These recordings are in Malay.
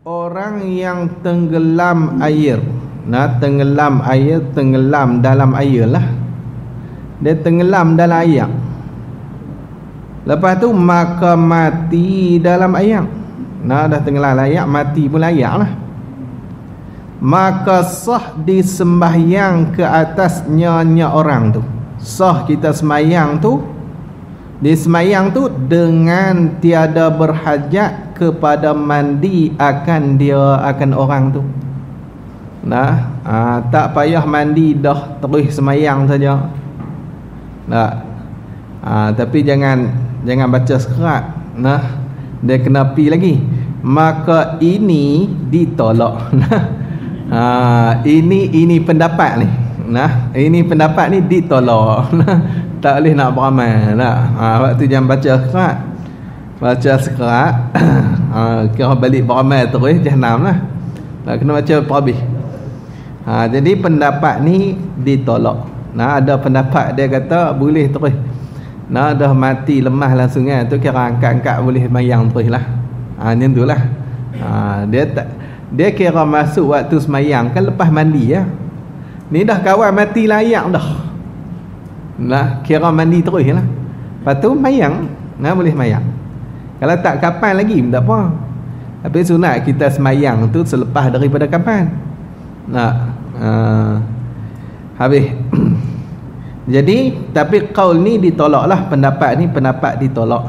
orang yang tenggelam air. Nah, tenggelam air, tenggelam dalam air lah. Dia tenggelam dalam air. Lepas tu maka mati dalam air. Nah, dah tenggelam air, mati pula air lah. Maka sah disembahyang ke atasnya orang tu. Sah kita sembahyang tu, disembahyang tu dengan tiada berhajat kepada mandi akan orang tu. Nah, tak payah mandi dah terus sembahyang saja. Nah, tapi jangan baca sekerat. Nah, dia kena pi lagi. Maka ini ditolak. Ini pendapat ni. Nah, ini pendapat ni ditolak. Tak boleh nak beramal. Nah, waktu jangan baca sekerat. Baca sekerat. Kira balik beramal terus jahanam lah. Tak kena baca perhabis. Jadi pendapat ni ditolak. Nah, ada pendapat dia kata boleh terus. Nah, dah mati lemah langsung kan, tu kira angkat-angkat boleh mayang terus lah. Macam tu lah. Dia kira masuk waktu semayang kan lepas mandi ya. Ni dah kawan mati layak dah. Nah, kira mandi terus lah. Lepas tu mayang. Nah, boleh mayang. Kalau tak kapan lagi tak apa. Tapi sunat kita semayang tu selepas daripada kapan. Nah, habis. Jadi tapi qaul ni ditolak lah. Pendapat ni pendapat ditolak.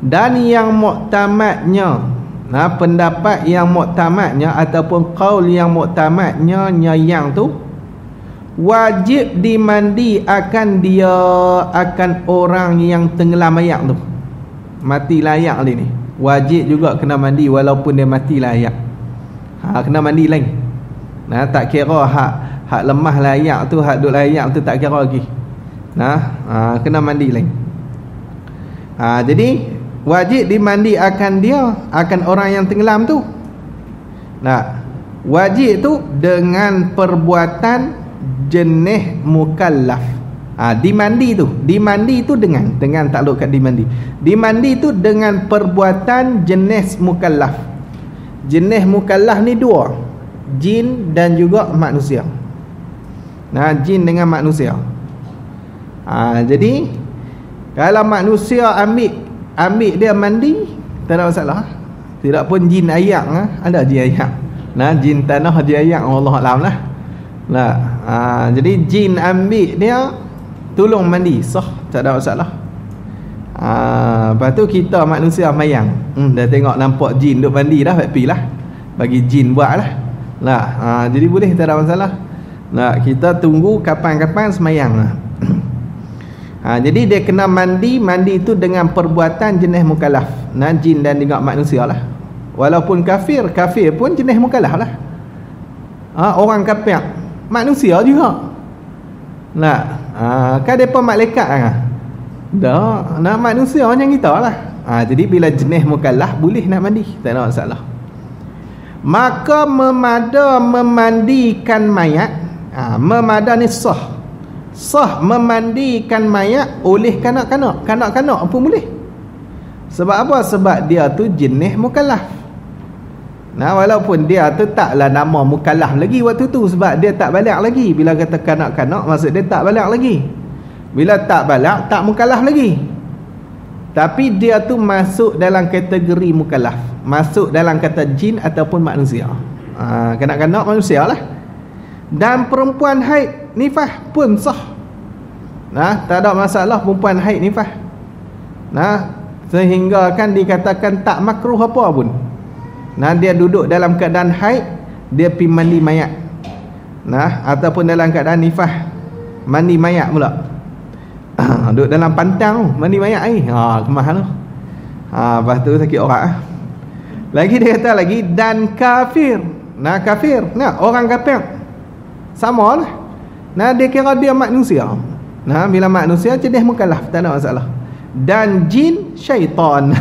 Dan yang muktamadnya, nah, pendapat yang muktamadnya ataupun qaul yang muktamadnya yang tu wajib dimandi akan orang yang tenggelam air tu. Mati layak ni. Wajib juga kena mandi walaupun dia mati layak. Kena mandi lain. Nah, tak kira hak lemah layak tu, hak duk layak tu tak kira lagi. Nah, kena mandi lain. Jadi wajib dimandi akan orang yang tenggelam tu. Nah, wajib tu dengan perbuatan jenis mukallaf. Dimandi tu dengan takluk kat dimandi. Dimandi tu dengan perbuatan jenis mukallaf. Jenis mukallaf ni dua, jin dan juga manusia. Nah, jin dengan manusia. Jadi kalau manusia ambil dia mandi, tak ada masalah. Tidak pun jin ayak, ada jin ayak. Nah, jin tanah, jin ayak, Allah alam lah. Nah, jadi jin ambil dia tolong mandi, sah, tak ada masalah. Lepas tu kita manusia mayang. Dah tengok nampak jin duk mandi dah, baik pi lah. Bagi jin buat lah. Nah, jadi boleh, tak ada masalah. Nah, kita tunggu kapan-kapan semayang lah. Jadi dia kena mandi itu dengan perbuatan jenis mukallaf. Nah, jin dan juga manusia lah. Walaupun kafir pun jenis mukallaf lah. Orang kafir manusia juga. Nah, kan depa malaikat kan? Dah, nak manusia macam kita lah. Jadi bila jenis mukallaf boleh nak mandi, tak ada masalah. Maka memandikan mayat. Memada ni sah memandikan mayat oleh kanak-kanak pun boleh. Sebab apa? Sebab dia tu jenis mukallaf. Nah, walaupun dia tu taklah nama mukallaf lagi waktu tu, sebab dia tak balik lagi. Bila kata kanak-kanak, maksud dia tak balik lagi. Bila tak balik, tak mukallaf lagi. Tapi dia tu masuk dalam kategori mukallaf, masuk dalam kata jin ataupun manusia. Kanak-kanak manusia lah. Dan perempuan haid nifas pun sah. Nah, tak ada masalah perempuan haid nifas. Nah, sehingga kan dikatakan tak makruh apa pun. Nah, dia duduk dalam keadaan haid, dia pergi mandi mayat. Nah, ataupun dalam keadaan nifas, mandi mayat pula. Duduk dalam pantang mandi mayat air. Kemah tu. Lepas tu sakit orang. Lagi dia kata lagi, dan kafir. Nah, kafir. Nah, orang kafir sama lah. Nah, dia kira dia manusia. Nah, bila manusia jenis mukallaf, tak ada masalah. Dan jin syaitan.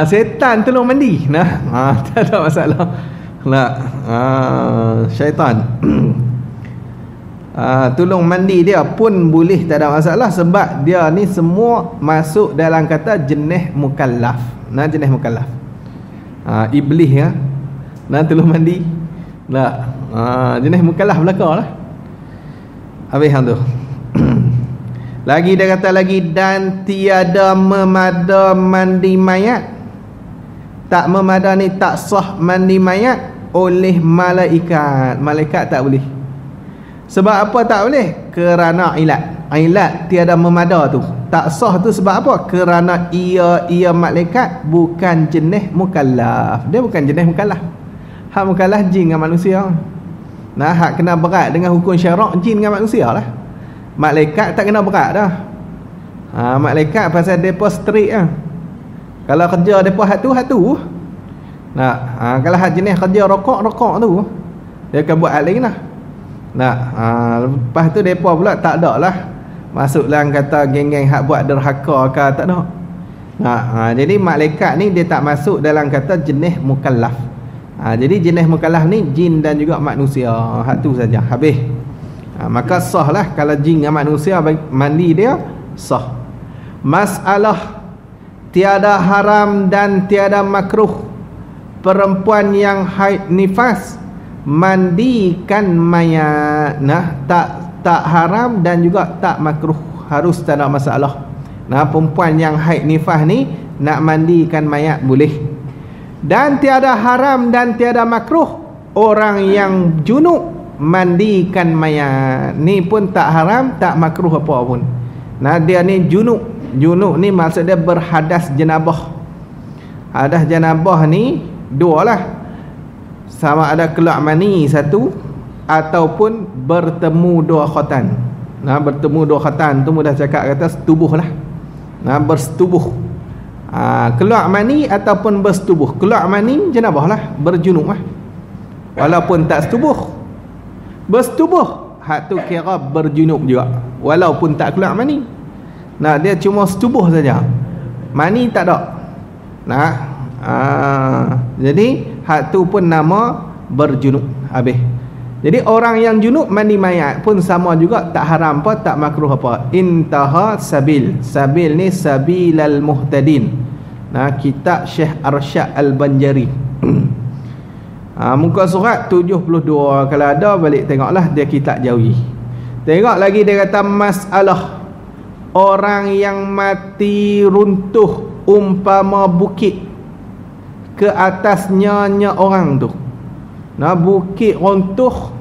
Setan tolong mandi. Nah, tak ada masalah. Nah, syaitan tolong mandi dia pun boleh, tak ada masalah. Sebab dia ni semua masuk dalam kata jenis mukallaf. Nah, jenis mukallaf. Iblis ya. Nah tolong mandi. Tak. Jenis mukallaf belaka lah. Habis hang tu. Lagi dia kata lagi, dan tiada memada mandi mayat. Tak memada ni tak sah mandi mayat oleh malaikat. Malaikat tak boleh. Sebab apa tak boleh? Kerana ilat. Ilat tiada memada tu, tak sah tu sebab apa? Kerana ia malaikat bukan jenis mukallaf. Dia bukan jenis mukallaf. Hak mukallaf jin dengan manusia. Nah, hak kena berat dengan hukum syarak jin dengan manusia lah. Malaikat tak kena berat dah. Malaikat pasal depa strict lah. Kalau kerja depa hak tu. Nah, kalau hak jenis kerja rokok tu, dia akan buat hal lain lah. Nah, lepas tu depa pula tak ada lah masuk dalam kata geng-geng hak buat derhaka ke, tak ada. Nah, jadi malaikat ni dia tak masuk dalam kata jenis mukallaf. Jadi jenis mukallaf ni jin dan juga manusia. Hak tu saja. Habis. Maka sah lah kalau jin dan manusia mandi dia sah. Masalah tiada haram dan tiada makruh perempuan yang haid nifas mandikan mayat. Nah, tak haram dan juga tak makruh, harus tak ada masalah. Nah, perempuan yang haid nifas ni nak mandikan mayat boleh. Dan tiada haram dan tiada makruh orang yang junub mandikan mayat. Ni pun tak haram tak makruh apa pun. Nah, dia ni junub. Junub ni maksud dia berhadas janabah. Hadas janabah ni dua lah. Sama ada keluar mani satu ataupun bertemu dua khatan. Nah, bertemu dua khatan tu mudah cakap kata setubuh lah. Nah, bersetubuh. Keluar mani ataupun bersetubuh. Keluar mani janabah lah, berjunub lah. Walaupun tak setubuh. Bersetubuh, hak tu kira berjunub juga. Walaupun tak keluar mani. Nah, dia cuma setubuh saja. Mani tak ada. Nah, jadi hak tu pun nama berjunub. Habis. Jadi orang yang junub mandi mayat pun sama juga, tak haram apa, tak makruh apa. Intaha sabil. Sabil ni sabilal muhtadin. Nah, kitab Syekh Arsyad Al-Banjari. Muka surat 72. Kalau ada balik tengoklah, dia kitab Jawi. Tengok lagi dia kata masalah orang yang mati runtuh umpama bukit ke atasnya orang tu. Nah, bukit runtuh,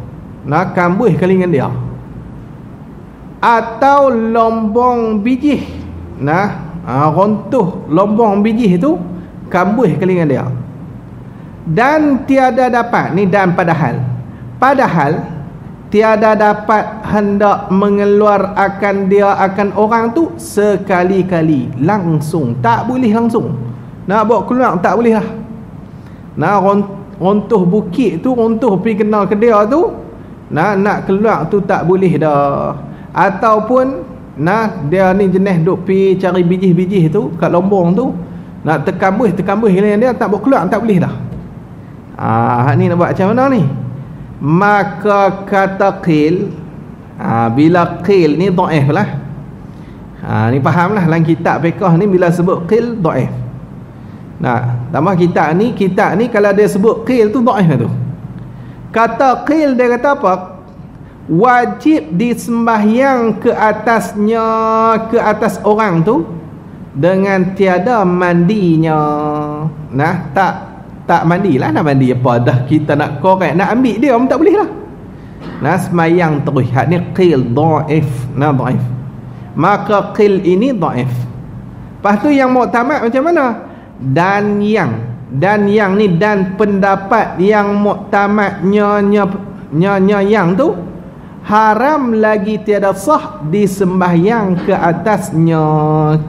nah kambuh kalingan dia. Atau lombong bijih. Nah, runtuh lombong bijih tu kambuh kalingan dia. Dan tiada dapat, ni dan padahal tiada dapat hendak mengeluar akan dia akan orang tu sekali-kali langsung, tak boleh langsung. Nak bawa keluar tak boleh lah. Nah, runtuh bukit tu, runtuh pergi kenal ke dia tu, nak keluar tu tak boleh dah. Ataupun dia ni jenis duk pergi cari bijih-bijih tu kat lombong tu, nak terkambuh dia tak boleh keluar, tak boleh dah. Ni nak buat macam mana ni? Maka kata qil, bila qil ni dhaif lah. Ni fahamlah dalam kitab fiqh ni bila sebut qil dhaif. Nah, tambah kitab ni kalau dia sebut qil tu dhaif lah tu. Kata qil dia kata apa? Wajib disembahyang ke atasnya, ke atas orang tu dengan tiada mandinya. Nah, tak mandilah, nak mandi apa dah, kita nak korek nak ambil dia pun tak boleh lah. Nah, semayang terus. Hak ni qil dhaif. Nah, dhaif. Maka qil ini dhaif. Lepas tu yang muktamad macam mana? Dan yang ni, dan pendapat yang muktamadnya yang tu haram lagi tiada sah disembahyang ke atasnya,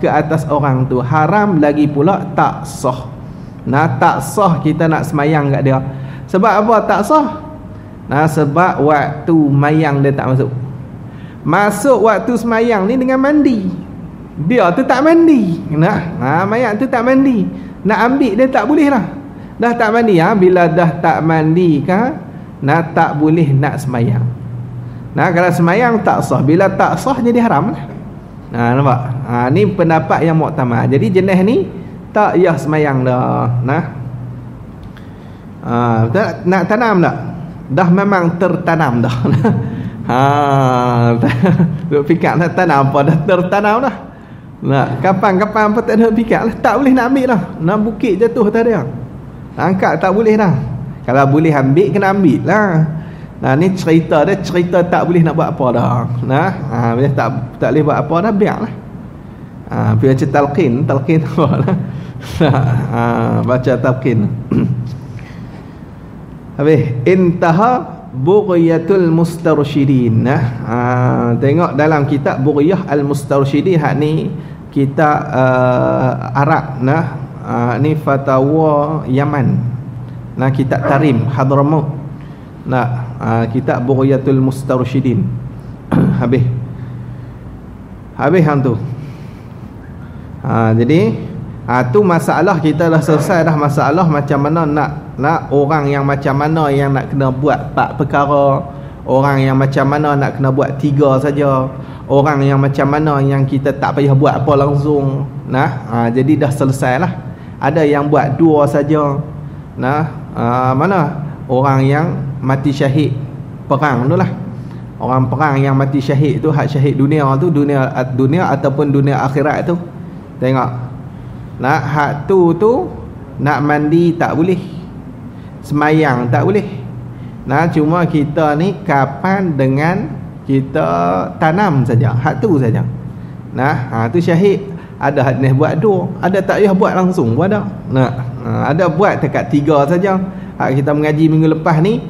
ke atas orang tu. Haram lagi pula tak sah. Nah, tak sah kita nak semayang kat dia. Sebab apa tak sah? Nah, sebab waktu mayang dia tak masuk. Masuk waktu semayang ni dengan mandi. Dia tu tak mandi. Nah, mayat tu tak mandi. Nak ambil dia tak boleh lah. Dah tak mandi. Bila dah tak mandi kan, nah tak boleh nak semayang. Nah, kalau semayang tak sah. Bila tak sah jadi haram lah. Nah, nampak? Ni pendapat yang muktamad. Jadi jenis ni tak payah semayang dah. Nah, Nak tanam tak? Dah memang tertanam dah. Duk fikir nak tanam apa dah tertanam dah. Nak kapan-kapan apa tak ada fikir lah. Tak boleh nak ambil dah. Nak bukit jatuh tak ada. Angkat tak boleh dah. Kalau boleh ambil kena ambil lah. Nah ni cerita dia, cerita tak boleh nak buat apa dah. Nah, bila tak boleh buat apa dah, biarlah. Bila baca talqin apa lah. Baca talqin. Habis intaha Bughyatul Mustarsyidin. Tengok dalam kitab Bughyah Al-Mustarsyidin, hak ni kitab Arab nah. Ni fatwa Yaman. Nah kitab Tarim Hadramaut. Nah kitab Bughyatul Mustarsyidin. Habis hang tu. Jadi tu masalah kita dah selesai dah. Masalah macam mana nak orang yang macam mana yang nak kena buat 4 perkara, orang yang macam mana nak kena buat 3 saja, orang yang macam mana yang kita tak payah buat apa langsung. Jadi dah selesai lah. Ada yang buat 2 saja. Mana orang yang mati syahid perang tu lah. Orang perang yang mati syahid tu, hak syahid dunia tu, dunia ataupun dunia akhirat tu. Tengok. Hak tu nak mandi tak boleh, semayang tak boleh. Cuma kita ni kapan dengan kita tanam saja, hak tu saja. Tu syahid. Ada hadis buat 2, ada tak payah buat langsung pun ada. Ada buat dekat 3 saja. Hak kita mengaji minggu lepas ni,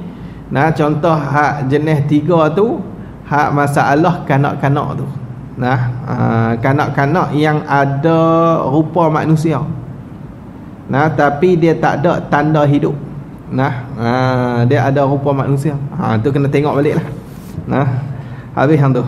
contoh hak jenis 3 tu, hak masalah kanak-kanak tu. Kanak-kanak yang ada rupa manusia, tapi dia tak ada tanda hidup. Dia ada rupa manusia. Tu kena tengok balik lah. Habis hang tu.